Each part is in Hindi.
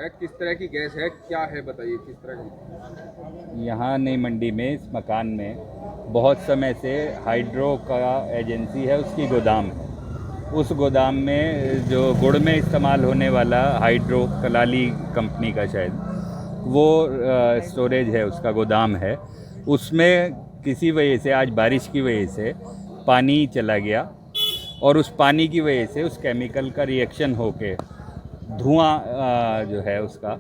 रहा है, किस तरह की गैस है, क्या है बताइए, किस तरह का? यहाँ नई मंडी में इस मकान में बहुत समय से हाइड्रो का एजेंसी है, उसकी गोदाम है। उस गोदाम में जो गुड़ में इस्तेमाल होने वाला हाइड्रो कलाली कंपनी का शायद वो स्टोरेज है, उसका गोदाम है। उसमें किसी वजह से आज बारिश की वजह से पानी चला गया और उस पानी की वजह से उस केमिकल का रिएक्शन होके धुआं जो है उसका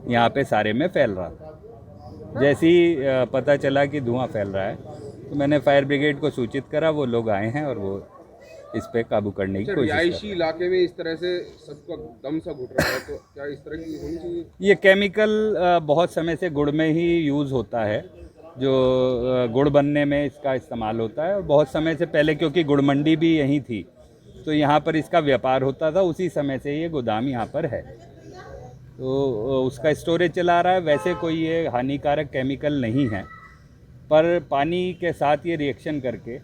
यहाँ पे सारे में फैल रहा था। जैसे ही पता चला कि धुआं फैल रहा है तो मैंने फायर ब्रिगेड को सूचित करा, वो लोग आए हैं और वो इस पे काबू करने की कोशिश कर रहे रिहायशी इलाके में इस तरह से सबका दम सा घुट रहा है, तो क्या इस तरह की होनी चाहिए? ये केमिकल बहुत समय से गुड़ में ही यूज़ होता है, जो गुड़ बनने में इसका इस्तेमाल होता है। और बहुत समय से पहले, क्योंकि गुड़ मंडी भी यहीं थी तो यहाँ पर इसका व्यापार होता था, उसी समय से ये गोदाम यहाँ पर है, तो उसका स्टोरेज चला रहा है। वैसे कोई ये हानिकारक केमिकल नहीं है, पर पानी के साथ ये रिएक्शन करके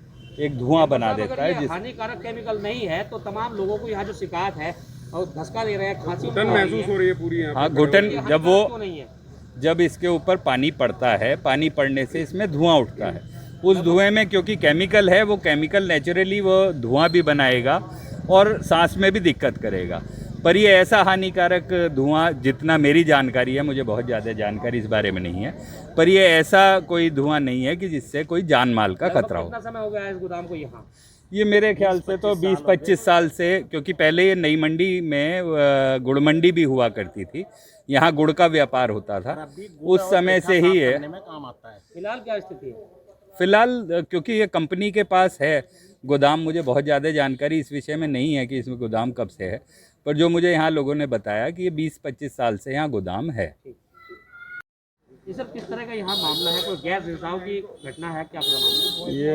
एक धुआं बना देता है। जिस हानिकारक केमिकल नहीं है तो तमाम लोगों को यहाँ जो शिकायत है और धसका दे रहे हैं, खांसी घुटन महसूस हो रही है पूरी यहाँ पे। हाँ, घुटन जब इसके ऊपर पानी पड़ता है, पानी पड़ने से इसमें धुआं उठता है। उस धुएं में क्योंकि केमिकल है, वो केमिकल नेचुरली वो धुआं भी बनाएगा और सांस में भी दिक्कत करेगा। पर ये ऐसा हानिकारक धुआं, जितना मेरी जानकारी है, मुझे बहुत ज़्यादा जानकारी इस बारे में नहीं है, पर ये ऐसा कोई धुआं नहीं है कि जिससे कोई जान माल का खतरा हो। कितना समय हो गया है इस गोदाम को यहाँ? ये मेरे ख्याल से तो 20-25 साल से, क्योंकि पहले ये नई मंडी में गुड़ मंडी भी हुआ करती थी, यहाँ गुड़ का व्यापार होता था, उस समय से ही है। फिलहाल क्या स्थिति है? फिलहाल क्योंकि ये कंपनी के पास है गोदाम, मुझे बहुत ज़्यादा जानकारी इस विषय में नहीं है कि इसमें गोदाम कब से है, पर जो मुझे यहाँ लोगों ने बताया कि ये 20-25 साल से यहाँ गोदाम है। ये सब किस तरह का यहाँ मामला है? कोई गैस रिसाव की घटना है क्या? पूरा मामला ये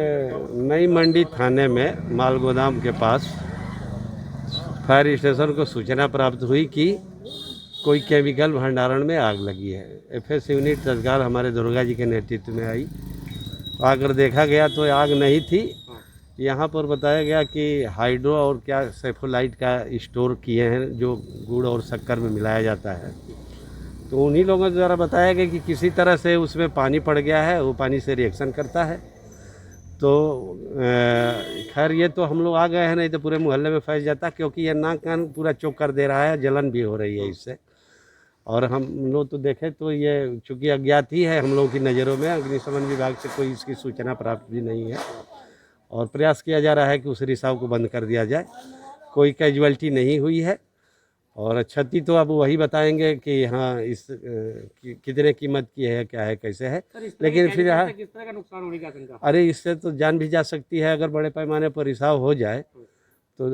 नई मंडी थाने में माल गोदाम के पास फायर स्टेशन को सूचना प्राप्त हुई कि कोई केमिकल भंडारण में आग लगी है। एफएस यूनिट तत्काल हमारे दुर्गा जी के नेतृत्व में आई, आकर देखा गया तो आग नहीं थी। यहाँ पर बताया गया कि हाइड्रो और क्या सेफोलाइट का स्टोर किए हैं, जो गुड़ और शक्कर में मिलाया जाता है। तो उन्हीं लोगों द्वारा बताया गया कि किसी तरह से उसमें पानी पड़ गया है, वो पानी से रिएक्शन करता है। तो खैर ये तो हम लोग आ गए हैं, नहीं तो पूरे मोहल्ले में फैल जाता, क्योंकि ये नाक कान पूरा चोक कर दे रहा है, जलन भी हो रही है इससे। और हम लोग तो देखें तो ये चूँकि अज्ञात ही है हम लोगों की नज़रों में, अग्निशमन विभाग से कोई इसकी सूचना प्राप्त भी नहीं है और प्रयास किया जा रहा है कि उस रिसाव को बंद कर दिया जाए। कोई कैजुअल्टी नहीं हुई है और क्षति तो अब वही बताएंगे कि हाँ इस कितने कीमत की है, क्या है, कैसे है। लेकिन फिर किस तरह का नुकसान होने की आशंका? अरे इससे तो जान भी जा सकती है। अगर बड़े पैमाने पर रिसाव हो जाए तो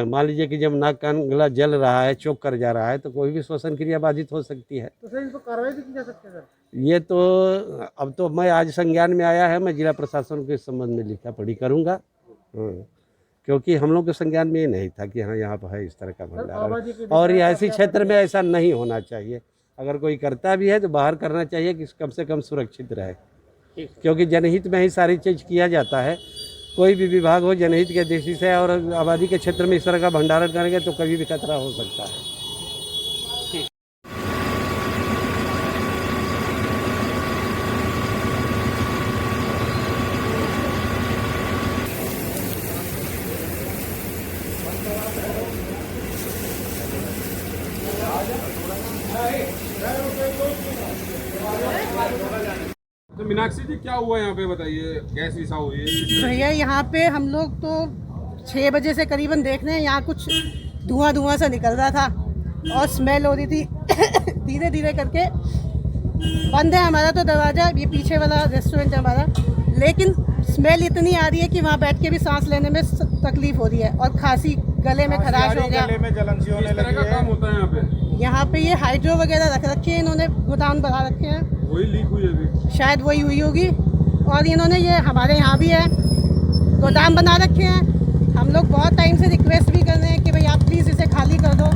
मान लीजिए कि जब नाक कान गला जल रहा है, चोक कर जा रहा है, तो कोई भी श्वसन क्रिया बाधित हो सकती है। तो सर इस पर कार्रवाई भी की जा सकती है सर? ये तो अब तो मैं आज संज्ञान में आया है, मैं जिला प्रशासन के संबंध में लिखा पढ़ी करूँगा। क्योंकि हम लोग के संज्ञान में ये नहीं था कि हाँ यहाँ पर है इस तरह का भंडारण, और ये ऐसी क्षेत्र में ऐसा नहीं होना चाहिए। अगर कोई करता भी है तो बाहर करना चाहिए कि कम से कम सुरक्षित रहे, क्योंकि जनहित में ही सारी चीज़ किया जाता है। कोई भी विभाग हो जनहित के दृष्टि से, और आबादी के क्षेत्र में इस तरह का भंडारण करेंगे तो कभी भी खतरा हो सकता है। तो मीनाक्षी जी, क्या हुआ यहाँ पे बताइए, गैस रिसाव हुई है? भैया यहाँ पे हम लोग तो 6 बजे से करीबन देख रहे हैं, यहाँ कुछ धुआं सा निकल रहा था और स्मेल हो रही थी। धीरे धीरे करके बंद है हमारा तो दरवाज़ा, ये पीछे वाला रेस्टोरेंट है हमारा, लेकिन स्मेल इतनी आ रही है कि वहाँ बैठ के भी सांस लेने में तकलीफ हो रही है और खांसी, गले में खराश हो गया। किस तरह का काम होता है यहाँ पे? यहाँ पे ये हाइड्रो वगैरह रख रखे हैं इन्होंने, गोदाम बढ़ा रखे हैं, वही लीक हुई अभी, शायद वही हुई होगी। और इन्होंने ये हमारे यहाँ भी है गोदाम बना रखे हैं। हम लोग बहुत टाइम से रिक्वेस्ट भी कर रहे हैं कि भाई आप प्लीज़ इसे खाली कर दो,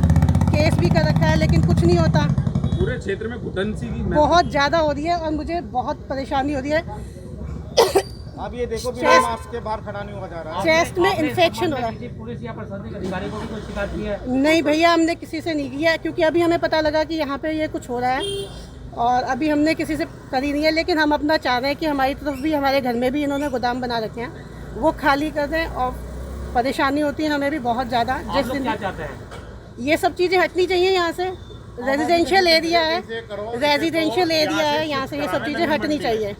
केस भी कर रखा है, लेकिन कुछ नहीं होता। पूरे क्षेत्र में घुटन सी की बहुत ज़्यादा हो रही है और मुझे बहुत परेशानी हो रही है। अब ये देखो बिना मास्क के बाहर खड़ा नहीं होगा जा रहा है। चेस्ट में इन्फेक्शन हो रहा है। पुलिस या प्रशासनिक अधिकारी को भी कोई शिकायत की है? नहीं भैया, हमने किसी से नहीं किया, क्योंकि अभी हमें पता लगा कि यहाँ पे ये कुछ हो रहा है और अभी हमने किसी से करी नहीं है। लेकिन हम अपना चाह रहे हैं कि हमारी तरफ भी, हमारे घर में भी इन्होंने गोदाम बना रखे हैं, वो खाली कर दें। और परेशानी होती है हमें भी बहुत ज़्यादा। आप लोग क्या चाहते हैं? ये सब चीज़ें हटनी चाहिए यहाँ से। रेजिडेंशियल एरिया है, रेजिडेंशियल एरिया है, यहाँ से ये सब चीज़ें हटनी चाहिए।